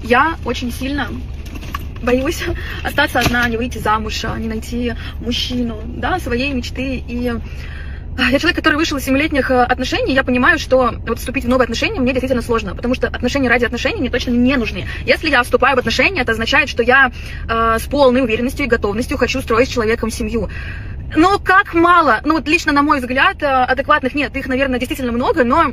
Я очень сильно боюсь остаться одна, не выйти замуж, не найти мужчину, да, своей мечты. И я человек, который вышел из 7-летних отношений, я понимаю, что вот вступить в новые отношения мне действительно сложно, потому что отношения ради отношений мне точно не нужны. Если я вступаю в отношения, это означает, что я с полной уверенностью и готовностью хочу строить с человеком семью. Но как мало, ну вот лично на мой взгляд, адекватных нет, их, наверное, действительно много, но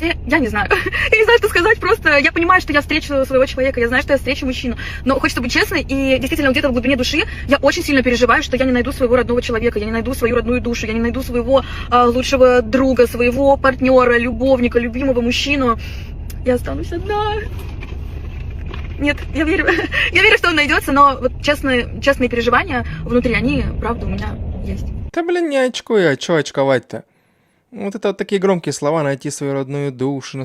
я не знаю, я не знаю, что сказать, просто я понимаю, что я встречу своего человека, я знаю, что я встречу мужчину, но хочется быть честной, и действительно где-то в глубине души я очень сильно переживаю, что я не найду своего родного человека, я не найду свою родную душу, я не найду своего лучшего друга, своего партнера, любовника, любимого мужчину, я останусь одна. Нет, я верю, что он найдется, но вот честные переживания внутри, они, правда, у меня есть. Да, блин, не очкуй, а чё очковать-то? Вот это вот такие громкие слова, найти свою родную душу,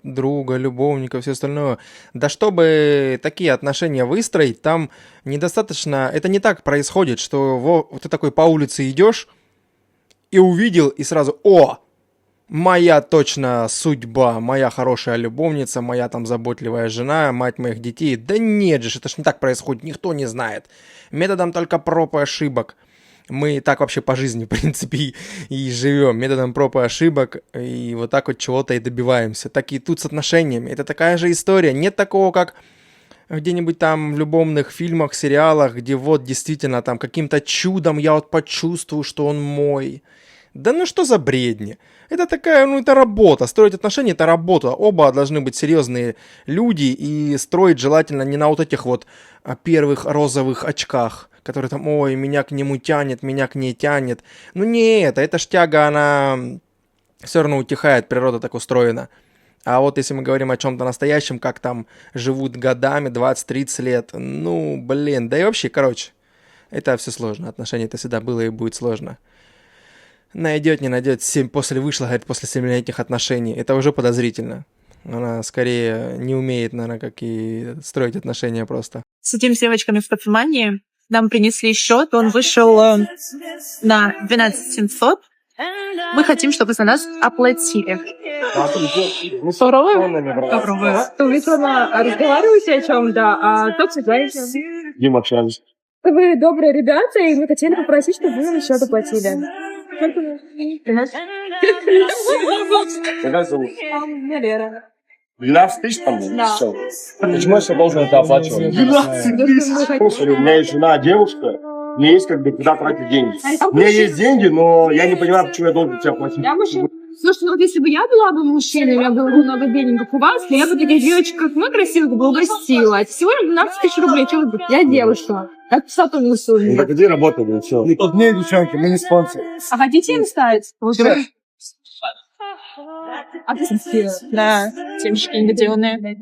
друга, любовника, все остальное. Да чтобы такие отношения выстроить, там недостаточно... Это не так происходит, что вот ты такой по улице идешь и увидел, и сразу «О! Моя точно судьба, моя хорошая любовница, моя там заботливая жена, мать моих детей». Да нет же, это ж не так происходит, никто не знает. Методом только проб и ошибок. Мы так вообще по жизни, в принципе, и живем. Методом проб и ошибок, и вот так вот чего-то и добиваемся. Так и тут с отношениями. Это такая же история. Нет такого, как где-нибудь там в любовных фильмах, сериалах, где вот действительно там каким-то чудом я вот почувствую, что он мой. Да ну что за бредни? Это такая, ну это работа. Строить отношения — это работа. Оба должны быть серьезные люди и строить желательно не на вот этих вот первых розовых очках, которые там, ой, меня к нему тянет, меня к ней тянет. Ну не это, эта ж тяга, она все равно утихает, природа так устроена. А вот если мы говорим о чем-то настоящем, как там живут годами, 20-30 лет, ну блин, да и вообще, короче, это все сложно. Отношения это всегда было и будет сложно. Найдет, не найдет, после вышла, говорит, после 7-летних отношений. Это уже подозрительно. Она скорее не умеет, наверное, как и строить отношения просто. Сидим с девочками в кофемании, нам принесли счет, он вышел на 12 700. Мы хотим, чтобы за нас оплатили. Попробую. Вы разговариваете о чем-то, а то знаете. Дим, общались. Вы добрые ребята, и мы хотели попросить, чтобы вы нам счет оплатили. Как зовут? Лера. 12 тысяч там? Да. Все. Почему я все должен это оплачивать? 12 тысяч. Слушай, у меня есть жена, девушка. Мне есть как бы куда тратить деньги. У меня есть деньги, но я не понимаю, почему я должен тебя платить. Я мужчина. Слушай, ну вот если бы я была бы мужчиной, я была бы много денег, как у вас, то я бы таких девочек, как мы, красивых, бы угостила. Это всего лишь 12 тысяч рублей. Чего вы? Я девушка. Как писату не Ну, так иди работай, блин, все. Не, девчонки, мы не спонсор. А хотите им стать? А ты Да, девочки негодионные.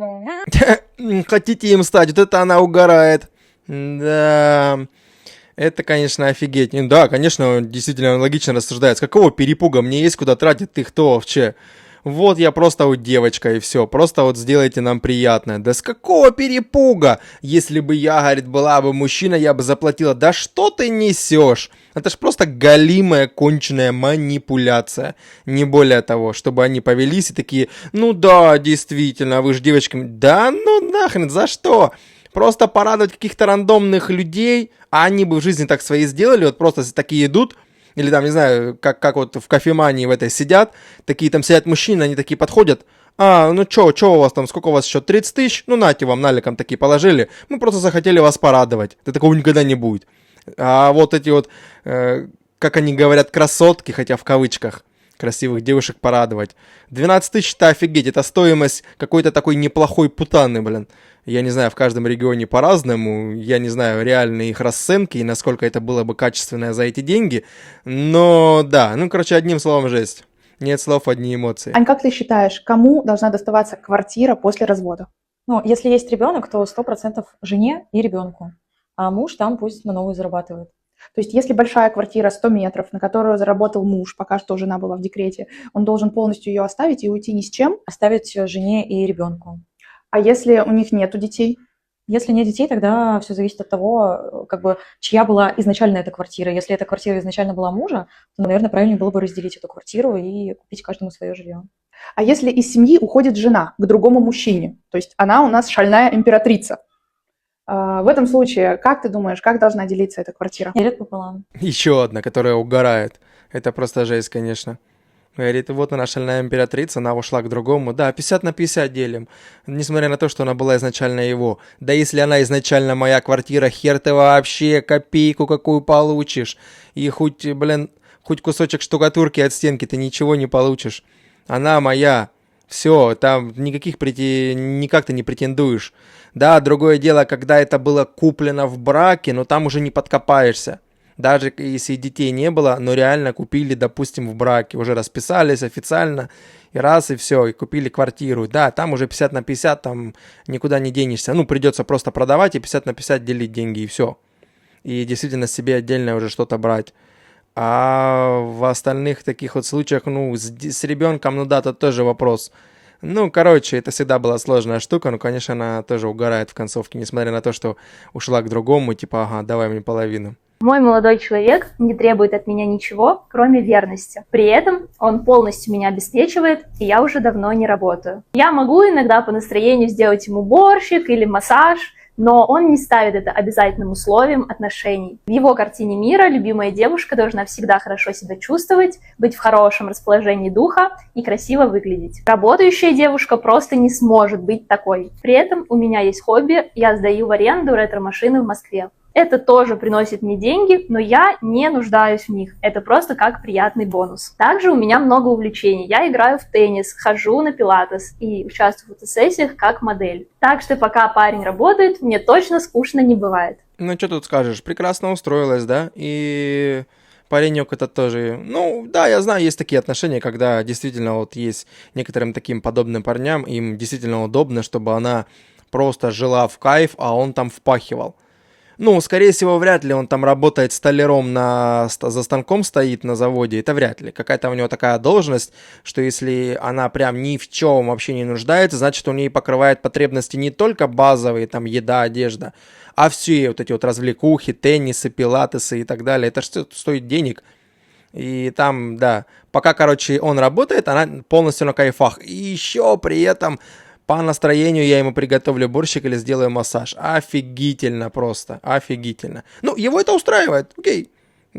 Хотите им стать? Вот это она угорает. Да... Это, конечно, офигеть. Да, конечно, действительно логично рассуждает. С какого перепуга мне есть куда тратить, ты кто вообще? Вот я просто вот девочка и все. Просто вот сделайте нам приятное. Да с какого перепуга? Если бы я, говорит, была бы мужчина, я бы заплатила. Да что ты несешь? Это ж просто галимая конченная манипуляция. Не более того, чтобы они повелись и такие, ну да, действительно, вы же девочками. Да ну нахрен, за что? Просто порадовать каких-то рандомных людей, а они бы в жизни так свои сделали, вот просто такие идут, или там, не знаю, как вот в кофемании в этой сидят, такие там сидят мужчины, они такие подходят, ну чё у вас там, сколько у вас еще, 30 тысяч? Ну нате вам, наликом такие положили, мы просто захотели вас порадовать, да такого никогда не будет. А вот эти вот, как они говорят, красотки, хотя в кавычках, красивых девушек порадовать. 12 тысяч — это офигеть, это стоимость какой-то такой неплохой путаны, блин. Я не знаю, в каждом регионе по-разному, я не знаю реальные их расценки и насколько это было бы качественно за эти деньги, но да, ну, короче, одним словом, жесть. Нет слов, одни эмоции. Ань, как ты считаешь, кому должна доставаться квартира после развода? Ну, если есть ребенок, то 100% жене и ребенку, а муж там пусть на новую зарабатывает. То есть если большая квартира 100 метров, на которую заработал муж, пока что жена была в декрете, он должен полностью ее оставить и уйти ни с чем, оставить жене и ребенку. А если у них нету детей? Если нет детей, тогда все зависит от того, как бы, чья была изначально эта квартира. Если эта квартира изначально была мужа, то, наверное, правильнее было бы разделить эту квартиру и купить каждому свое жилье. А если из семьи уходит жена к другому мужчине, то есть она у нас шальная императрица, в этом случае, как ты думаешь, как должна делиться эта квартира? Делят пополам. Еще одна, которая угорает. Это просто жесть, конечно. Говорит, вот она шальная императрица, она ушла к другому. Да, 50/50 делим. Несмотря на то, что она была изначально его. Да если она изначально моя квартира, хер ты вообще копейку какую получишь. И хоть, хоть кусочек штукатурки от стенки ты ничего не получишь. Она моя. Все, там никак ты не претендуешь. Да, другое дело, когда это было куплено в браке, но там уже не подкопаешься. Даже если детей не было, но реально купили, допустим, в браке, уже расписались официально, и все, и купили квартиру. Да, там уже 50/50, там никуда не денешься. Ну, придется просто продавать и 50/50 делить деньги, и все. И действительно себе отдельно уже что-то брать. А в остальных таких вот случаях, с ребенком, да, тут тоже вопрос. Короче, это всегда была сложная штука, но, конечно, она тоже угорает в концовке, несмотря на то, что ушла к другому, типа, ага, давай мне половину. Мой молодой человек не требует от меня ничего, кроме верности. При этом он полностью меня обеспечивает, и я уже давно не работаю. Я могу иногда по настроению сделать ему борщик или массаж, но он не ставит это обязательным условием отношений. В его картине мира любимая девушка должна всегда хорошо себя чувствовать, быть в хорошем расположении духа и красиво выглядеть. Работающая девушка просто не сможет быть такой. При этом у меня есть хобби, я сдаю в аренду ретро-машины в Москве. Это тоже приносит мне деньги, но я не нуждаюсь в них. Это просто как приятный бонус. Также у меня много увлечений. Я играю в теннис, хожу на пилатес и участвую в фотосессиях как модель. Так что пока парень работает, мне точно скучно не бывает. Что тут скажешь? Прекрасно устроилась, да? И паренек это тоже... Да, я знаю, есть такие отношения, когда действительно вот есть некоторым таким подобным парням, им действительно удобно, чтобы она просто жила в кайф, а он там впахивал. Скорее всего, вряд ли он там работает столяром за станком стоит на заводе, это вряд ли. Какая-то у него такая должность, что если она прям ни в чем вообще не нуждается, значит, у нее покрывает потребности не только базовые, там, еда, одежда, а все вот эти вот развлекухи, теннисы, пилатесы и так далее. Это что стоит денег. И там, да, пока, он работает, она полностью на кайфах. И еще при этом... По настроению я ему приготовлю борщик или сделаю массаж. Офигительно просто. Офигительно. Его это устраивает. Окей.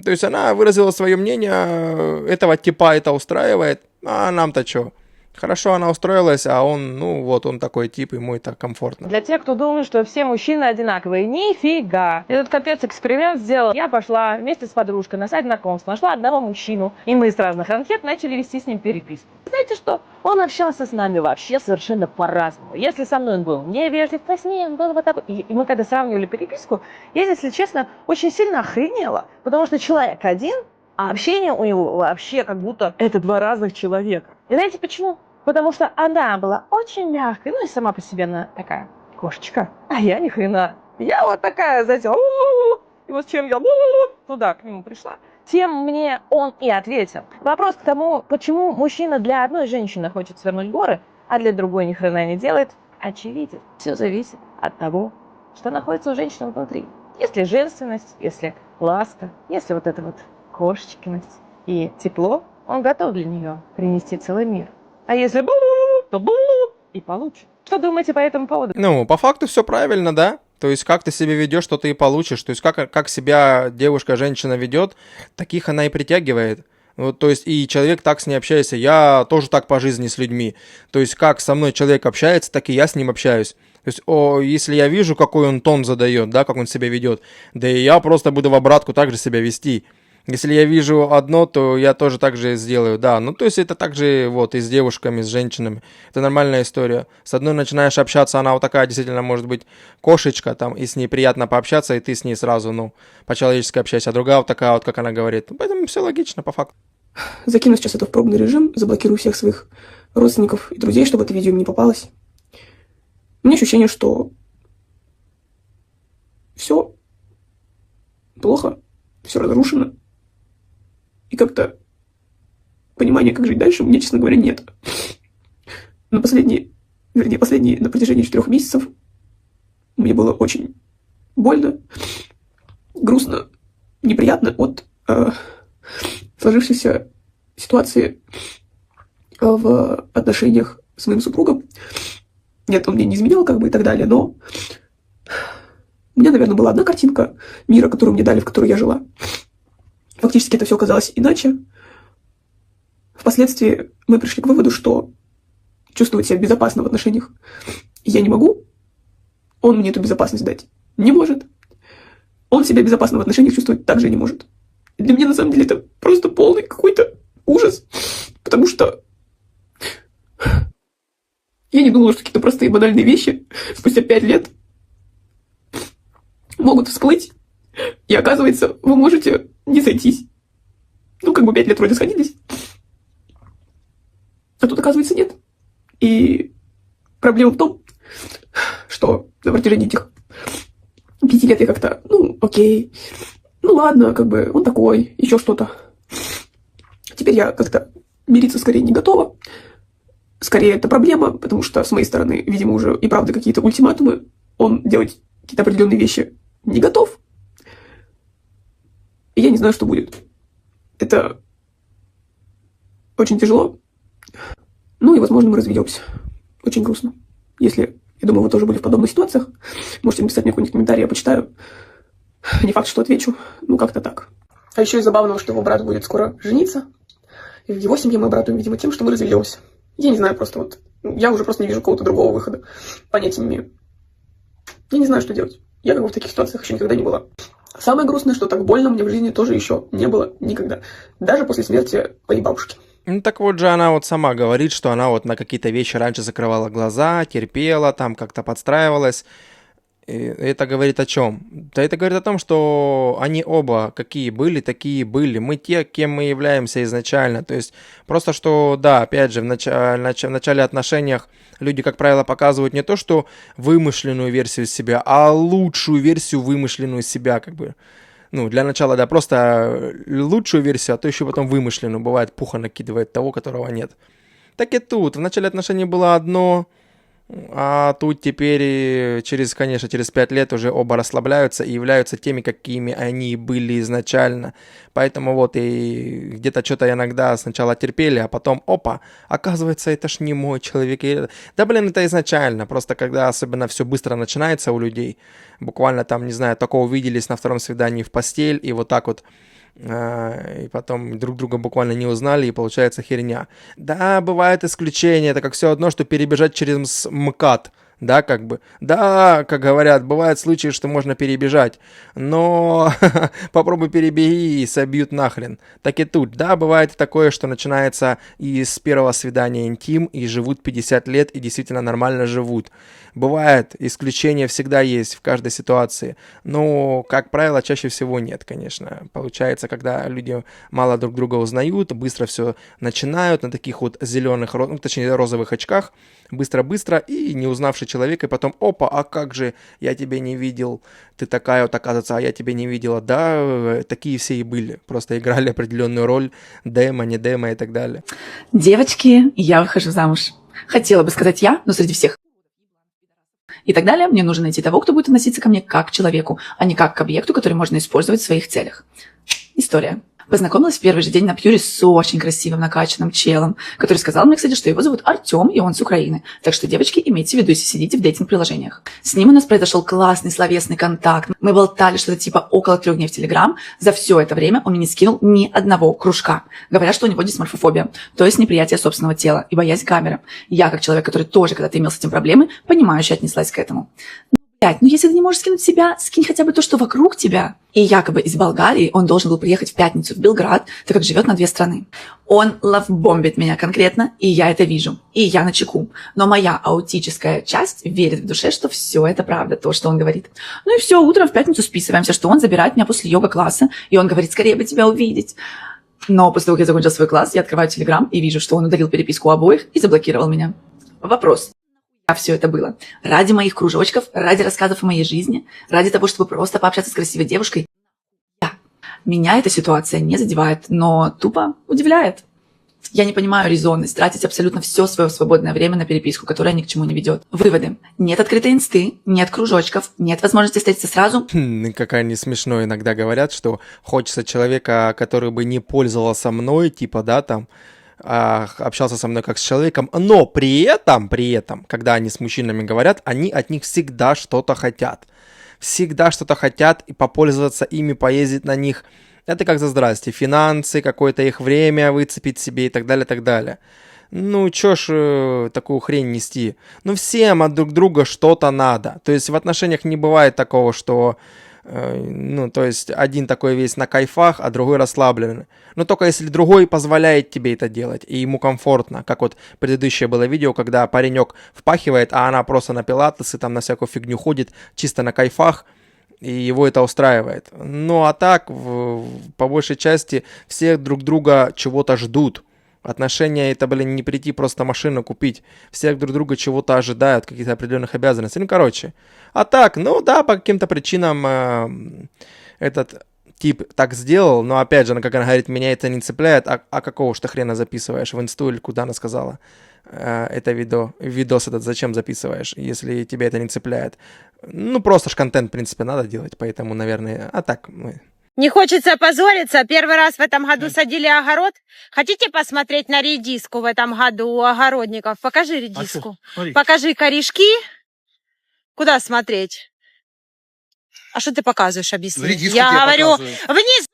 То есть она выразила свое мнение. Этого типа это устраивает. А нам-то что? Хорошо, она устроилась, а он, он такой тип, ему это комфортно. Для тех, кто думает, что все мужчины одинаковые, нифига. Этот капец эксперимент сделал. Я пошла вместе с подружкой на сайт знакомств, нашла одного мужчину, и мы с разных анкет начали вести с ним переписку. Знаете что? Он общался с нами вообще совершенно по-разному. Если со мной он был невежлив, то с ним он был вот такой. И мы когда сравнивали переписку, я, если честно, очень сильно охренела, потому что человек один, а общение у него вообще как будто это два разных человека. И знаете почему? Потому что она была очень мягкой, и сама по себе она такая кошечка, а я ни хрена. Я вот такая, знаете, и вот с чем я туда к нему пришла, тем мне он и ответил. Вопрос к тому, почему мужчина для одной женщины хочет свернуть горы, а для другой ни хрена не делает, очевиден. Все зависит от того, что находится у женщины внутри. Если женственность, если ласка, если вот эта вот кошечкиность и тепло, он готов для нее принести целый мир. А если то и получше. Что думаете по этому поводу? По факту все правильно, да? То есть, как ты себя ведешь, что ты и получишь. То есть, как себя девушка, женщина ведет, таких она и притягивает. То есть, и человек так с ней общается. Я тоже так по жизни с людьми. То есть, как со мной человек общается, так и я с ним общаюсь. То есть, если я вижу, какой он тон задает, да, как он себя ведет, да и я просто буду в обратку так же себя вести. Если я вижу одно, то я тоже так же сделаю, да. То есть это так же и с девушками, с женщинами. Это нормальная история. С одной начинаешь общаться, она вот такая действительно может быть кошечка, там, и с ней приятно пообщаться, и ты с ней сразу, по-человечески общаешься. А другая вот такая вот, как она говорит. Поэтому все логично, по факту. Закину сейчас это в пробный режим, заблокирую всех своих родственников и друзей, чтобы это видео им не попалось. У меня ощущение, что все плохо, все разрушено. И как-то понимания, как жить дальше, у меня, честно говоря, нет. На протяжении 4 месяцев мне было очень больно, грустно, неприятно от сложившейся ситуации в отношениях с моим супругом. Нет, он мне не изменял, как бы, и так далее, но у меня, наверное, была одна картинка мира, которую мне дали, в которой я жила. Фактически это все оказалось иначе. Впоследствии мы пришли к выводу, что чувствовать себя безопасно в отношениях я не могу. Он мне эту безопасность дать не может. Он себя безопасно в отношениях чувствовать также не может. И для меня, на самом деле, это просто полный какой-то ужас. Потому что я не думала, что какие-то простые банальные вещи спустя 5 лет могут всплыть. И оказывается, вы можете не сойтись. Ну, как бы 5 лет вроде сходились. А тут, оказывается, нет. И проблема в том, что на протяжении этих 5 лет я как-то, ну, окей, ну ладно, как бы он такой, еще что-то. Теперь я как-то мириться скорее не готова. Скорее это проблема, потому что с моей стороны, видимо, уже и правда какие-то ультиматумы. Он делать какие-то определенные вещи не готов. И я не знаю, что будет. Это очень тяжело. Ну и, возможно, мы разведемся. Очень грустно. Если, я думаю, вы тоже были в подобных ситуациях, можете написать мне какой-нибудь комментарий, я почитаю. Не факт, что отвечу. Ну, как-то так. А еще и забавно, что его брат будет скоро жениться. И в его семье мы брату, видимо, тем, что мы разведемся. Я не знаю, просто вот... Я уже просто не вижу какого-то другого выхода. Понятия не имею. Я не знаю, что делать. Я как бы в таких ситуациях еще никогда не была. Самое грустное, что так больно мне в жизни тоже еще не было никогда. Даже после смерти моей бабушки. Ну так вот же она вот сама говорит, что она вот на какие-то вещи раньше закрывала глаза, терпела, там как-то подстраивалась. И это говорит о чем? Да это говорит о том, что они оба какие были, такие были. Мы те, кем мы являемся изначально. То есть просто что, да, опять же, в начале отношениях люди, как правило, показывают не то, что вымышленную версию себя, а лучшую версию вымышленную себя, как бы. Ну, для начала, да, просто лучшую версию, а то еще потом вымышленную. Бывает, пуха накидывает того, которого нет. Так и тут. В начале отношений было одно, а тут теперь, конечно, через 5 лет уже оба расслабляются и являются теми, какими они были изначально. Поэтому вот и где-то что-то иногда сначала терпели, а потом, опа, оказывается, это ж не мой человек. Да, блин, это изначально. Просто когда особенно все быстро начинается у людей, буквально там, не знаю, только увиделись на втором свидании в постель, и вот так вот, и потом друг друга буквально не узнали, и получается херня. Да, бывают исключения, это как все одно, что перебежать через МКАД, да, как бы. Да, как говорят, бывают случаи, что можно перебежать, но попробуй перебеги и собьют нахрен. Так и тут, да, бывает такое, что начинается и с первого свидания интим, и живут 50 лет, и действительно нормально живут. Бывает, исключения всегда есть в каждой ситуации, но, как правило, чаще всего нет, конечно. Получается, когда люди мало друг друга узнают, быстро все начинают на таких вот зеленых, ну, точнее, розовых очках, быстро-быстро, и не узнавший человека, и потом, опа, а как же, я тебя не видел, ты такая вот, оказывается, а я тебя не видела. Да, такие все и были, просто играли определенную роль, демо, не демо и так далее. Девочки, я выхожу замуж. Хотела бы сказать я, но среди всех и так далее, мне нужно найти того, кто будет относиться ко мне как к человеку, а не как к объекту, который можно использовать в своих целях. История. Познакомилась в первый же день на пьюре с очень красивым накачанным челом, который сказал мне, кстати, что его зовут Артем, и он с Украины. Так что, девочки, имейте в виду, если сидите в дейтинг-приложениях. С ним у нас произошел классный словесный контакт. Мы болтали что-то типа около 3 дней в Телеграм. За все это время он мне не скинул ни одного кружка. Говорят, что у него дисморфофобия, то есть неприятие собственного тела и боязнь камеры. Я, как человек, который тоже когда-то имел с этим проблемы, понимающе отнеслась к этому. Ну если ты не можешь скинуть себя, скинь хотя бы то, что вокруг тебя. И якобы из Болгарии он должен был приехать в пятницу в Белград, так как живет на 2 страны. Он лавбомбит меня конкретно, и я это вижу. И я начеку. Но моя аутическая часть верит в душе, что все это правда, то, что он говорит. Ну и все, утром в пятницу списываемся, что он забирает меня после йога-класса, и он говорит, скорее бы тебя увидеть. Но после того, как я закончила свой класс, я открываю Телеграм и вижу, что он удалил переписку у обоих и заблокировал меня. Вопрос. А все это было ради моих кружочков, ради рассказов о моей жизни, ради того, чтобы просто пообщаться с красивой девушкой. Да, меня эта ситуация не задевает, но тупо удивляет. Я не понимаю резонность тратить абсолютно все свое свободное время на переписку, которая ни к чему не ведет. Выводы. Нет открытой инсты, нет кружочков, нет возможности встретиться сразу. Как они смешно иногда говорят, что хочется человека, который бы не пользовался мной, типа, да, там, общался со мной как с человеком, но при этом, когда они с мужчинами говорят, они от них всегда что-то хотят. Всегда что-то хотят и попользоваться ими, поездить на них. Это как за здрасте. Финансы, какое-то их время выцепить себе и так далее, так далее. Ну, чё ж такую хрень нести? Ну, всем от друг друга что-то надо. То есть в отношениях не бывает такого, что... Ну, то есть один такой весь на кайфах, а другой расслабленный. Но только если другой позволяет тебе это делать, и ему комфортно. Как вот предыдущее было видео, когда паренек впахивает, а она просто на пилатесы, там на всякую фигню ходит, чисто на кайфах, и его это устраивает. Ну, а так, по большей части, все друг друга чего-то ждут. Отношения это, блин, не прийти просто машину купить. Все друг друга чего-то ожидают, каких-то определенных обязанностей. Ну, короче. А так, ну да, по каким-то причинам этот тип так сделал. Но опять же, как она говорит, меня это не цепляет. А какого ж ты хрена записываешь в инсту или куда она сказала? Это видос этот зачем записываешь, если тебя это не цепляет? Ну, просто ж контент, в принципе, надо делать. Поэтому, наверное, а так... Не хочется опозориться. Первый раз в этом году садили огород. Хотите посмотреть на редиску в этом году у огородников? Покажи редиску. Покажи корешки. Куда смотреть? А что ты показываешь, объясни? Редиску Я тебе говорю, показываю. вниз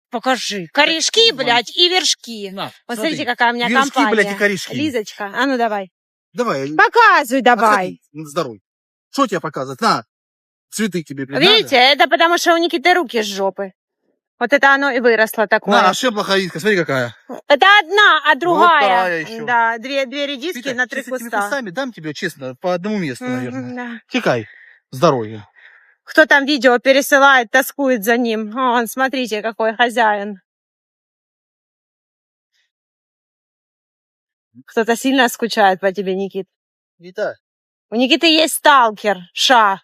покажи. Корешки, блядь, и вершки. На, Вот смотри. смотрите, какая у меня Вершки, компания. блядь, и корешки. Лизочка, а ну давай. Давай. Показывай давай. Отходи, здоровый. Что тебе показывать? На, цветы тебе, блядь, Видите, это потому что у Никиты руки с жопы. Вот это оно и выросло такое. надо? На, шеплоховидка, смотри какая. Это одна, а другая. вторая еще. Да, две редиски Витя, на 3 сейчас этими куста. кустами дам тебе, честно, по одному месту, наверное. Да. Текай. Здоровья. Кто там видео пересылает, тоскует за ним. Вон, смотрите, какой хозяин. Кто-то сильно скучает по тебе, Никит. Вита. У Никиты есть сталкер, Ша.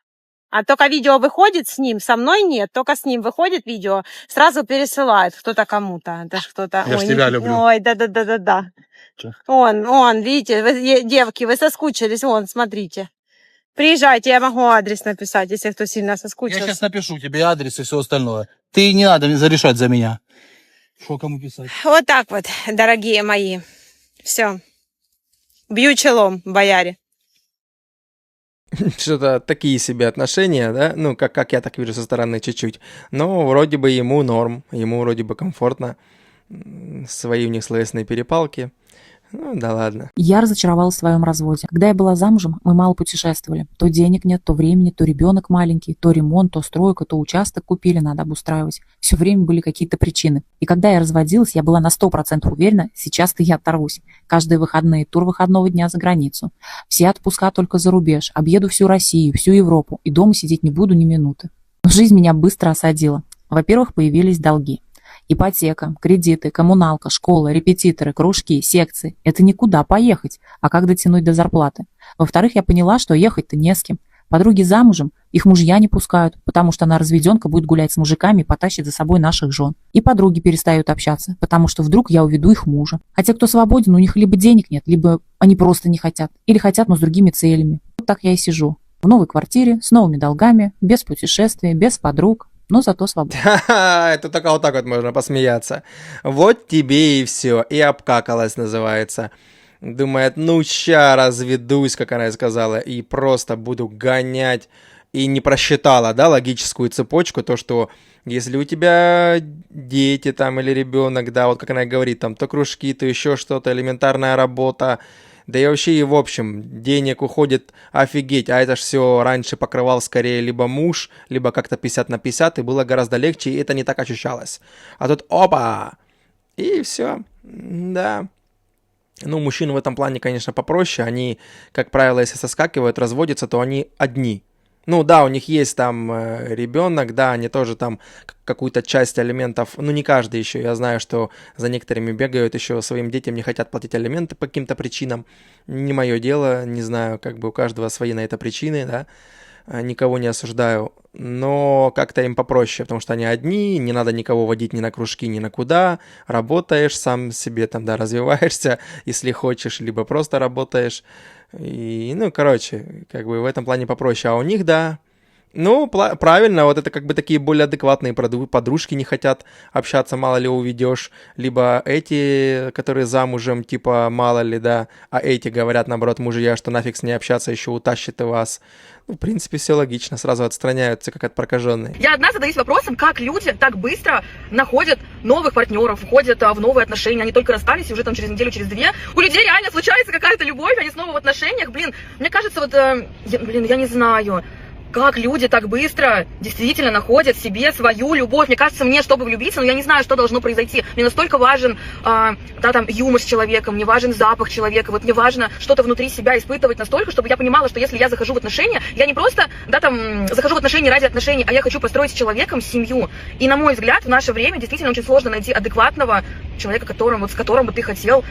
А только видео выходит с ним, со мной нет, только с ним выходит видео, сразу пересылает кто-то кому-то. Это ж кто-то... Я ж Ой, тебя Никит- люблю. Ой, да-да-да-да-да. Чё? Он, видите, девки, вы соскучились, вон, смотрите. Приезжайте, я могу адрес написать, если кто сильно Я соскучился. сейчас напишу тебе адрес и все остальное. Ты не надо зарешать за меня. Что кому писать? Вот так вот, дорогие мои. Все. Бью челом, бояре. Что-то такие себе отношения, да? Ну, как я так вижу со стороны чуть-чуть. Но вроде бы ему норм, ему вроде бы комфортно. Свои у них словесные перепалки. Ну, да ладно. Я разочаровалась в своем разводе. Когда я была замужем, мы мало путешествовали. То денег нет, то времени, то ребенок маленький, то ремонт, то стройка, то участок купили, надо обустраивать. Все время были какие-то причины. И когда я разводилась, я была на 100% уверена, сейчас-то я оторвусь. Каждые выходные тур выходного дня за границу. Все отпуска только за рубеж. Объеду всю Россию, всю Европу. И дома сидеть не буду ни минуты. Но жизнь меня быстро осадила. Во-первых, появились долги. Ипотека, кредиты, коммуналка, школа, репетиторы, кружки, секции. Это никуда поехать, а как дотянуть до зарплаты. Во-вторых, я поняла, что ехать-то не с кем. Подруги замужем, их мужья не пускают, потому что она разведенка будет гулять с мужиками и потащит за собой наших жен. И подруги перестают общаться, потому что вдруг я уведу их мужа. А те, кто свободен, у них либо денег нет, либо они просто не хотят. Или хотят, но с другими целями. Вот так я и сижу. В новой квартире, с новыми долгами, без путешествий, без подруг. Но зато свободно. Это только вот так вот можно посмеяться. Вот тебе и все. И обкакалась называется. Думает, ну ща разведусь, как она и сказала, и просто буду гонять. И не просчитала, да, логическую цепочку, то, что если у тебя дети там или ребенок, да, вот как она и говорит, там то кружки, то еще что-то, элементарная работа, да и вообще, и в общем, денег уходит офигеть, а это ж все раньше покрывал скорее либо муж, либо как-то 50 на 50, и было гораздо легче, и это не так ощущалось. А тут опа! И все, да. Ну, мужчины в этом плане, конечно, попроще, они, как правило, если соскакивают, разводятся, то они одни. Ну да, у них есть там ребенок, да, они тоже там какую-то часть алиментов, ну не каждый еще, я знаю, что за некоторыми бегают, еще своим детям не хотят платить алименты по каким-то причинам, не мое дело, не знаю, как бы у каждого свои на это причины, да, никого не осуждаю, но как-то им попроще, потому что они одни, не надо никого водить ни на кружки, ни на куда, работаешь сам себе там, да, развиваешься, если хочешь, либо просто работаешь. И, ну, короче, как бы в этом плане попроще. А у них, да, Ну, правильно, вот это как бы такие более адекватные подружки не хотят общаться, мало ли уведешь, либо эти, которые замужем, типа, мало ли, да, а эти говорят, наоборот, мужья, что нафиг с ней общаться, еще утащит и вас. Ну, в принципе, все логично, сразу отстраняются, как от прокаженной. Я одна задаюсь вопросом, как люди так быстро находят новых партнеров, входят в новые отношения, они только расстались, и уже там через неделю, через две у людей реально случается какая-то любовь, они снова в отношениях. Блин, мне кажется, вот, я не знаю, как люди так быстро действительно находят себе свою любовь. Мне кажется, мне, чтобы влюбиться, я не знаю, что должно произойти. Мне настолько важен юмор с человеком, мне важен запах человека, вот мне важно что-то внутри себя испытывать настолько, чтобы я понимала, что если я захожу в отношения, я не просто, захожу в отношения ради отношений, а я хочу построить с человеком семью. И, на мой взгляд, в наше время действительно очень сложно найти адекватного человека, с которым бы ты хотел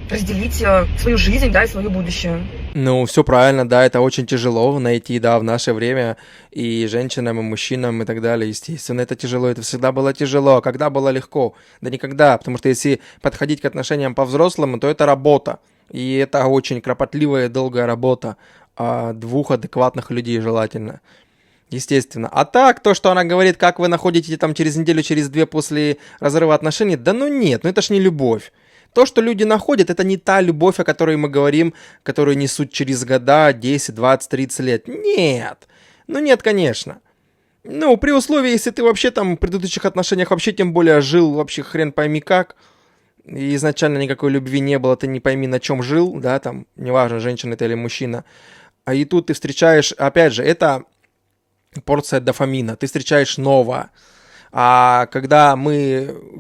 разделить свою жизнь, да, и свое будущее. Ну, все правильно, да, это очень тяжело найти, да, в наше время и женщинам, и мужчинам, и так далее, естественно, это тяжело, это всегда было тяжело, а когда было легко? Да никогда, потому что если подходить к отношениям по-взрослому, то это работа, и это очень кропотливая и долгая работа, двух адекватных людей желательно. Естественно. А так, то, что она говорит, как вы находите там через неделю, через две после разрыва отношений, да ну нет, ну это ж не любовь. То, что люди находят, это не та любовь, о которой мы говорим, которую несут через года, 10, 20, 30 лет. Нет. Ну нет, конечно. Ну, при условии, если ты вообще там в предыдущих отношениях вообще тем более жил вообще хрен пойми как, и изначально никакой любви не было, ты не пойми на чем жил, да, там, неважно, женщина это или мужчина. А и тут ты встречаешь, опять же, это порция дофамина, ты встречаешь новое. А когда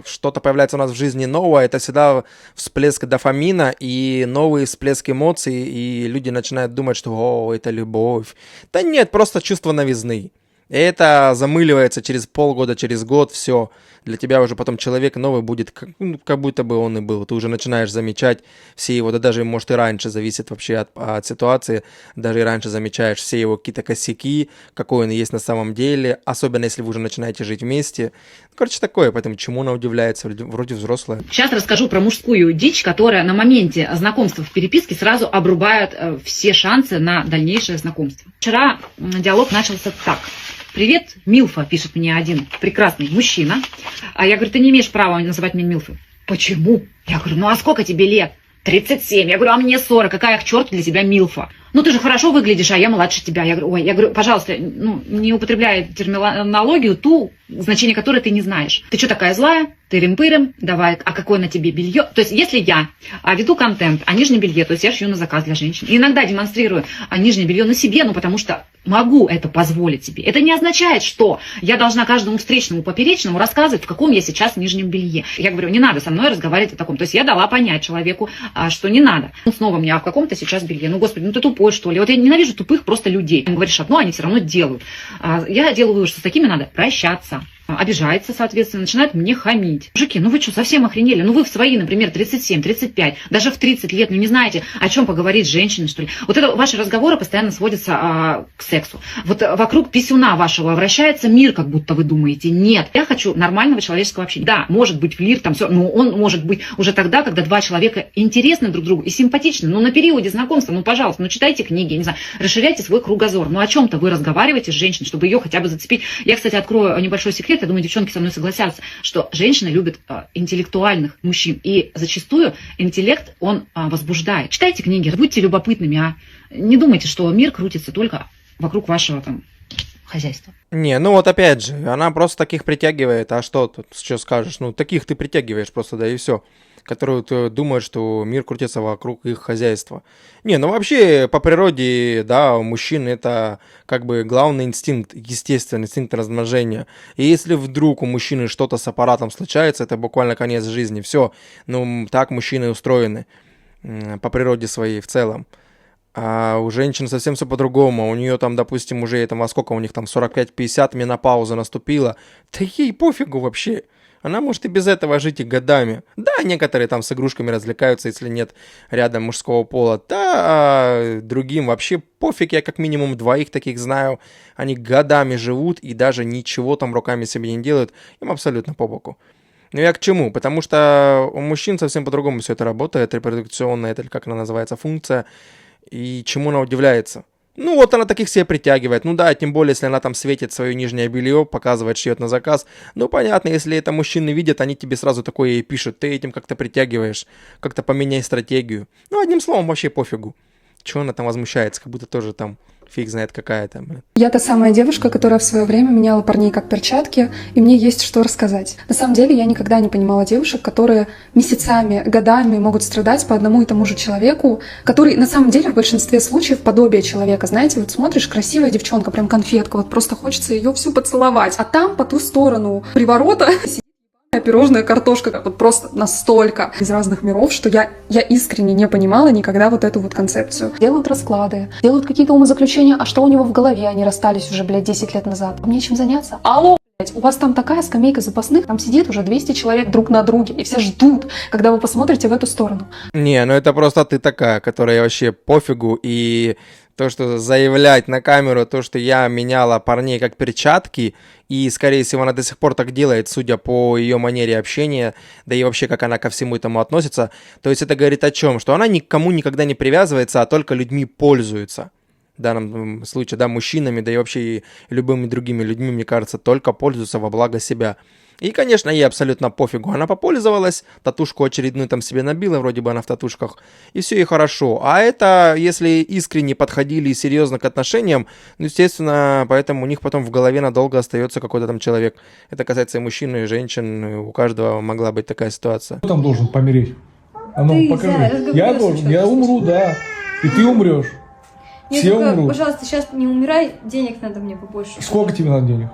что-то появляется у нас в жизни новое, это всегда всплеск дофамина и новый всплеск эмоций, и люди начинают думать, что «О, это любовь». Да нет, просто чувство новизны. И это замыливается через полгода, через год, все. Для тебя уже потом человек новый будет, как будто бы он и был. Ты уже начинаешь замечать все его, да даже, может, и раньше, зависит вообще от ситуации, даже и раньше замечаешь все его какие-то косяки, какой он есть на самом деле, особенно если вы уже начинаете жить вместе. Короче, такое, поэтому чему она удивляется, вроде взрослая. Сейчас расскажу про мужскую дичь, которая на моменте знакомства в переписке сразу обрубает все шансы на дальнейшее знакомство. Вчера диалог начался так. «Привет, Милфа», пишет мне один прекрасный мужчина. А я говорю, ты не имеешь права называть меня Милфой. Почему? Я говорю, ну а сколько тебе лет? 37. Я говорю, а мне 40. Какая к черту для тебя Милфа? Ну ты же хорошо выглядишь, а я младше тебя. Я говорю, пожалуйста, не употребляй терминологию, ту, значение которой ты не знаешь. Ты что такая злая? Тырым-пырым, давай, а какое на тебе белье? То есть, если я веду контент о нижнем белье, то есть я шью на заказ для женщин, и иногда демонстрирую нижнее белье на себе, потому что могу это позволить себе. Это не означает, что я должна каждому встречному поперечному рассказывать, в каком я сейчас нижнем белье. Я говорю, не надо со мной разговаривать о таком. То есть я дала понять человеку, что не надо. Он снова мне, в каком-то сейчас белье. Ну, господи, ты тупой, что ли? Вот я ненавижу тупых просто людей. Ты говоришь одно, они все равно делают. Я делаю вывод, что с такими надо прощаться. Обижается, соответственно, начинает мне хамить. Мужики, ну вы что, совсем охренели? Ну вы в свои, например, 37, 35, даже в 30 лет, не знаете, о чем поговорить с женщиной, что ли? Вот это ваши разговоры постоянно сводятся к сексу. Вот вокруг писюна вашего вращается мир, как будто вы думаете. Нет, я хочу нормального человеческого общения. Да, может быть флирт, там все, но он может быть уже тогда, когда два человека интересны друг другу и симпатичны. Ну на периоде знакомства, ну пожалуйста, читайте книги, не знаю, расширяйте свой кругозор. Ну о чем-то вы разговариваете с женщиной, чтобы ее хотя бы зацепить. Я, кстати, открою небольшой секрет. Я думаю, девчонки со мной согласятся, что женщины любят интеллектуальных мужчин. И зачастую интеллект, он возбуждает. Читайте книги, будьте любопытными, не думайте, что мир крутится только вокруг вашего там хозяйства. Не, ну вот опять же, она просто таких притягивает, а что тут, что скажешь? Ну, таких ты притягиваешь просто, да и все. Которые думают, что мир крутится вокруг их хозяйства. Не, ну вообще по природе, да, у мужчин это как бы главный инстинкт, естественный инстинкт размножения. И если вдруг у мужчины что-то с аппаратом случается, это буквально конец жизни. Все, ну так мужчины устроены по природе своей в целом. А у женщин совсем все по-другому. У нее там, допустим, уже там, во сколько у них там 45-50 менопауза наступила. Да ей пофигу вообще. Она может и без этого жить и годами. Да, некоторые там с игрушками развлекаются, если нет рядом мужского пола. Да, а другим вообще пофиг, я как минимум 2 таких знаю. Они годами живут и даже ничего там руками себе не делают. Им абсолютно по боку. Но я к чему? Потому что у мужчин совсем по-другому все это работает. Репродукционная, это как она называется, функция. И чему она удивляется? Ну, вот она таких себе притягивает. Ну да, тем более, если она там светит свое нижнее белье, показывает, шьет на заказ. Ну, понятно, если это мужчины видят, они тебе сразу такое и пишут. Ты этим как-то притягиваешь, как-то поменяй стратегию. Ну, одним словом, вообще пофигу. Чего она там возмущается, как будто тоже там фиг знает какая там. Я та самая девушка, которая в свое время меняла парней как перчатки, и мне есть что рассказать. На самом деле я никогда не понимала девушек, которые месяцами, годами могут страдать по одному и тому же человеку, который на самом деле в большинстве случаев подобие человека. Знаете, вот смотришь, красивая девчонка, прям конфетка, вот просто хочется ее всю поцеловать. А там по ту сторону приворота сидит пирожная картошка, вот просто настолько из разных миров, что я искренне не понимала никогда вот эту вот концепцию. Делают расклады, делают какие-то умозаключения, а что у него в голове, они расстались уже, 10 лет назад. Мне чем заняться? Алло, у вас там такая скамейка запасных, там сидит уже 200 человек друг на друге, и все ждут, когда вы посмотрите в эту сторону. Не, ну это просто ты такая, которая вообще пофигу, и то, что заявлять на камеру, то, что я меняла парней как перчатки, и, скорее всего, она до сих пор так делает, судя по ее манере общения, да и вообще, как она ко всему этому относится, то есть это говорит о чем? Что она никому никогда не привязывается, а только людьми пользуется. В данном случае, да, мужчинами, да и вообще и любыми другими людьми, мне кажется, только пользуются во благо себя. И, конечно, ей абсолютно пофигу. Она попользовалась, татушку очередную там себе набила, вроде бы она в татушках, и все ей хорошо. А это, если искренне подходили и серьезно к отношениям, ну, естественно, поэтому у них потом в голове надолго остается какой-то там человек. Это касается и мужчин, и женщин, у каждого могла быть такая ситуация. Кто там должен помереть? А ну, покажи. Я должен, я умру, да. И ты умрешь. Нет, все только, умрут. пожалуйста, сейчас не умирай, денег надо мне побольше. Сколько тебе надо денег?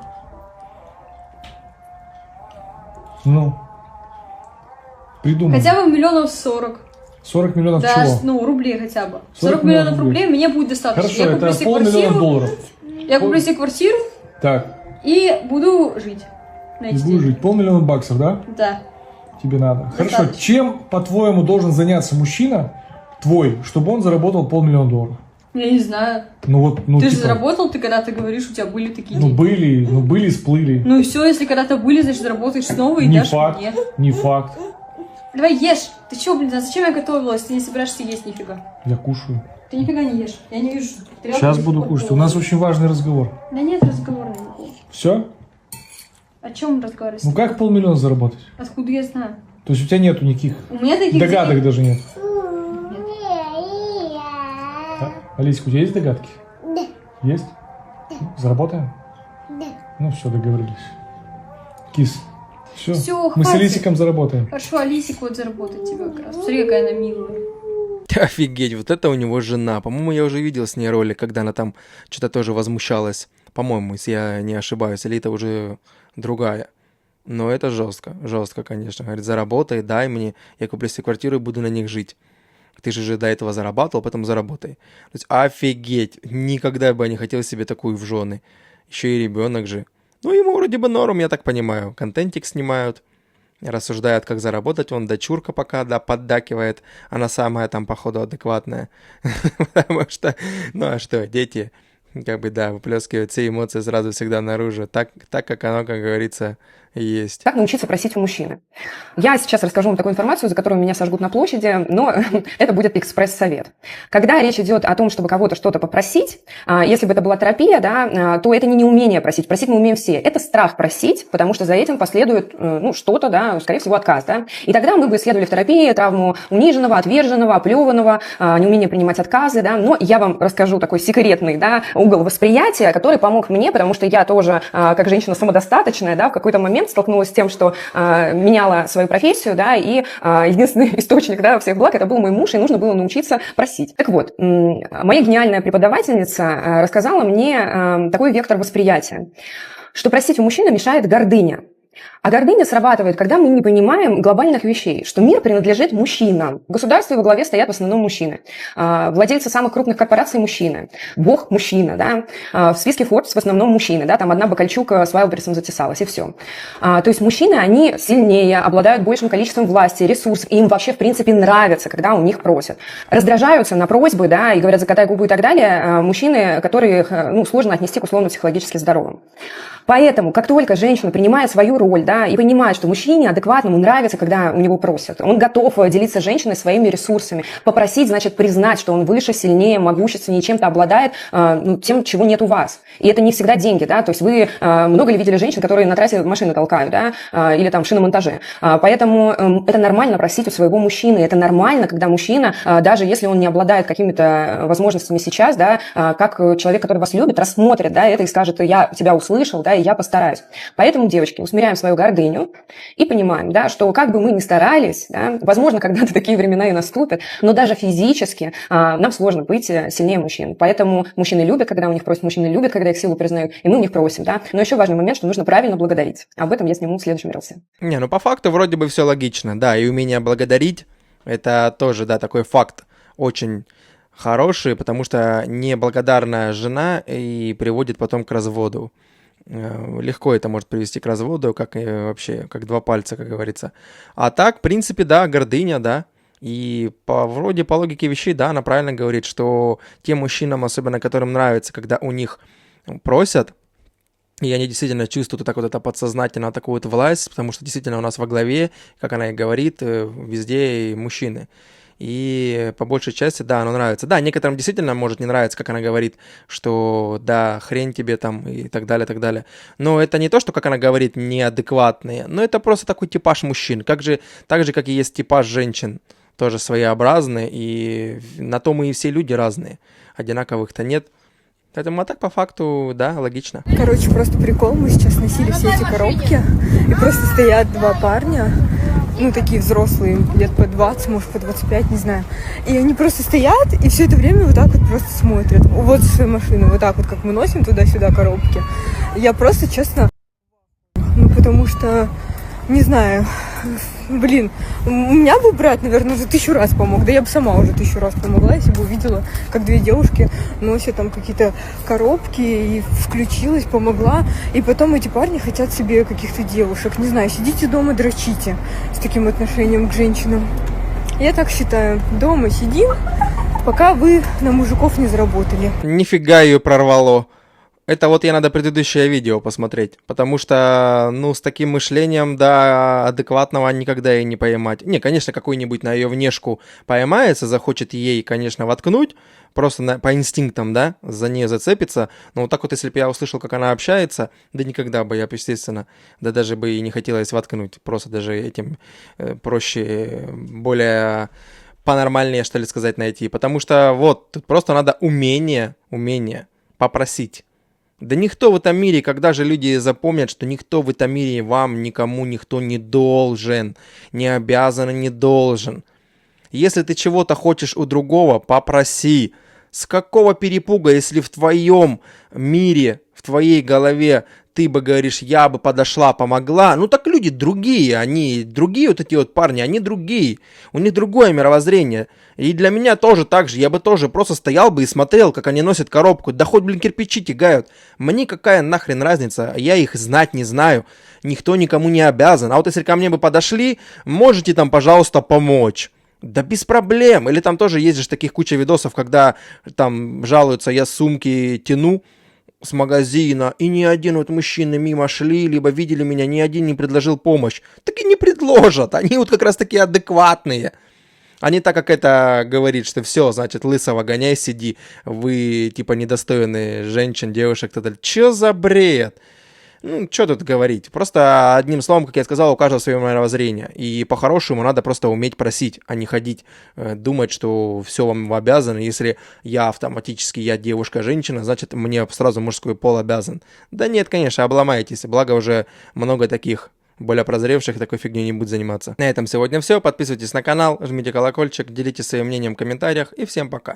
Ну, придумай. Хотя бы 40 миллионов. 40 миллионов да, чего? ну, рублей хотя бы. 40 миллионов рублей мне будет достаточно. Хорошо, я это куплю себе $500 000 долларов. Я куплю себе квартиру Так. и буду жить. И будешь жить. $500 000 баксов, да? Да. Тебе надо. Достаточно. Хорошо, чем, по-твоему, должен заняться мужчина твой, чтобы он заработал $500 000? Я не знаю. Ну вот, ну ты типа, же заработал, ты когда-то говоришь, у тебя были такие ну деньги. были, сплыли. Ну и все, если когда-то были, значит заработаешь снова и Не дашь факт, мне. не факт. Давай ешь. Ты чё, блин, а зачем я готовилась? Ты не собираешься есть нифига. Я кушаю. Ты нифига не ешь. Я не вижу. Сейчас буду кушать. У нас очень важный разговор. Да нет разговора никакого. Все? О чем разговаривать? Ну как $500 000 заработать? Откуда я знаю? То есть у тебя нету никаких У меня таких догадок денег... даже нет? Алисик, у тебя есть догадки? Да. Есть? Да. Заработаем? Да. Ну все, договорились. Кис, все. Всё, Мы с хватит. Алисиком заработаем. Хорошо, Алисик вот заработать тебе как раз. Смотри, какая она милая. Офигеть, вот это у него жена. По-моему, я уже видел с ней ролик, когда она там что-то тоже возмущалась. По-моему, если я не ошибаюсь, или это уже другая. Но это жестко, конечно. Говорит, заработай, дай мне, я куплю себе квартиру и буду на них жить. Ты же до этого зарабатывал, потом заработай. То есть, офигеть, никогда бы я не хотел себе такую в жены. Еще и ребенок же. Ну, ему вроде бы норм, я так понимаю. Контентик снимают, рассуждают, как заработать. Вон дочурка пока, да, поддакивает. Она самая там, походу, адекватная. Потому что, ну а что, дети, как бы, да, выплескивают все эмоции сразу всегда наружу. Так как оно, как говорится, есть. Как научиться просить у мужчины? Я сейчас расскажу вам такую информацию, за которую меня сожгут на площади, но это будет экспресс-совет. Когда речь идет о том, чтобы кого-то что-то попросить, если бы это была терапия, да, то это не неумение просить. Просить мы умеем все. Это страх просить, потому что за этим последует что-то, да, скорее всего, отказ. Да? И тогда мы бы исследовали в терапии травму униженного, отверженного, оплеванного, неумение принимать отказы. Да? Но я вам расскажу такой секретный, да, угол восприятия, который помог мне, потому что я тоже, как женщина самодостаточная, да, в какой-то момент столкнулась с тем, что меняла свою профессию, да, и единственный источник, да, всех благ это был мой муж, и нужно было научиться просить. Так вот, моя гениальная преподавательница рассказала мне такой вектор восприятия, что просить у мужчины мешает гордыня. А гордыня срабатывает, когда мы не понимаем глобальных вещей, что мир принадлежит мужчинам. В государстве во главе стоят в основном мужчины. Владельцы самых крупных корпораций – мужчины. Бог – мужчина. Да? В списке Forbes в основном мужчины. Да? Там одна Бакальчук с Вайлдберрисом затесалась, и все. То есть мужчины, они сильнее, обладают большим количеством власти, ресурсов. И им вообще, в принципе, нравится, когда у них просят. Раздражаются на просьбы, да, и говорят, закатай губы и так далее, мужчины, которых сложно отнести к условно-психологически здоровым. Поэтому, как только женщина принимает свою роль, да, и понимает, что мужчине адекватному нравится, когда у него просят. Он готов делиться с женщиной своими ресурсами, попросить, значит, признать, что он выше, сильнее, могущественнее, чем-то обладает, тем, чего нет у вас. И это не всегда деньги, да, то есть вы много ли видели женщин, которые на трассе машины толкают, да, или там в шиномонтаже. Поэтому это нормально просить у своего мужчины, это нормально, когда мужчина, даже если он не обладает какими-то возможностями сейчас, да, как человек, который вас любит, рассмотрит, да, это и скажет: я тебя услышал, да, и я постараюсь. Поэтому, девочки, усмиряем свою гордыню и понимаем, да, что как бы мы ни старались, да, возможно, когда-то такие времена и наступят, но даже физически нам сложно быть сильнее мужчин. Поэтому мужчины любят, когда у них просят, мужчины любят, когда их силу признают, и мы у них просим, да. Но еще важный момент, что нужно правильно благодарить. Об этом я сниму в следующем рилсе. Не, ну по факту вроде бы все логично, да, и умение благодарить, это тоже, да, такой факт очень хороший, потому что неблагодарная жена и приводит потом к разводу. Легко это может привести к разводу, как и вообще, как два пальца, как говорится. А так, в принципе, да, гордыня, да. И вроде по логике вещей, да, она правильно говорит, что тем мужчинам, особенно которым нравится, когда у них просят, и они действительно чувствуют так вот это подсознательно такую вот власть, потому что действительно у нас во главе, как она и говорит, везде мужчины. И по большей части, да, оно нравится. Да, некоторым действительно может не нравиться, как она говорит, что да, хрень тебе там и так далее, так далее. Но это не то, что, как она говорит, неадекватные, но это просто такой типаж мужчин. Так же, как и есть типаж женщин, тоже своеобразные, и на то мы и все люди разные. Одинаковых-то нет. Поэтому, а так по факту, да, логично. Короче, просто прикол, мы сейчас носили все эти коробки, и просто стоят два парня, ну, такие взрослые, лет по 20, может, по 25, не знаю. И они просто стоят, и все это время вот так вот просто смотрят. Вот свои машины, вот так вот, как мы носим туда-сюда коробки. Я просто, честно, ну, потому что, не знаю, блин, у меня бы брат, наверное, уже 1000 раз помог. Да я бы сама уже 1000 раз помогла, если бы увидела, как две девушки носят там какие-то коробки, и включилась, помогла. И потом эти парни хотят себе каких-то девушек. Не знаю, сидите дома, дрочите с таким отношением к женщинам. Я так считаю. Дома сидим, пока вы на мужиков не заработали. Нифига ее прорвало. Это вот ей надо предыдущее видео посмотреть, потому что, ну, с таким мышлением, да, адекватного никогда и не поймать. Не, конечно, какой-нибудь на ее внешку поймается, захочет ей, конечно, воткнуть, просто по инстинктам, да, за нее зацепится. Но вот так вот, если бы я услышал, как она общается, да никогда бы я, естественно, да даже бы и не хотелось воткнуть. Просто даже этим проще, более понормальнее, что ли, сказать, найти. Потому что вот, тут просто надо умение попросить. Да никто в этом мире, когда же люди запомнят, что никто в этом мире вам, никому, никто не должен, не обязан и не должен. Если ты чего-то хочешь у другого, попроси. С какого перепуга, если в твоем мире, в твоей голове ты бы говоришь, я бы подошла, помогла, ну так люди другие, они другие вот эти вот парни, они другие, у них другое мировоззрение. И для меня тоже так же, я бы тоже просто стоял бы и смотрел, как они носят коробку, да хоть, блин, кирпичи тягают. Мне какая нахрен разница, я их знать не знаю, никто никому не обязан. А вот если ко мне бы подошли, можете там, пожалуйста, помочь. Да без проблем. Или там тоже есть же таких куча видосов, когда там жалуются, я сумки тяну с магазина, и ни один вот мужчина мимо шли, либо видели меня, ни один не предложил помощь. Так и не предложат, они вот как раз таки адекватные. А не так, как это говорит, что все, значит, лысого гоняй, сиди, вы типа недостойные женщин, девушек, т.д. Чё за бред? Ну, что тут говорить? Просто одним словом, как я сказал, у каждого свое мировоззрение. И по-хорошему надо просто уметь просить, а не ходить, думать, что все вам обязано. Если я автоматически, я девушка-женщина, значит, мне сразу мужской пол обязан. Да нет, конечно, обломаетесь. Благо уже много таких более прозревших, такой фигней не будет заниматься. На этом сегодня все. Подписывайтесь на канал, жмите колокольчик, делитесь своим мнением в комментариях. И всем пока.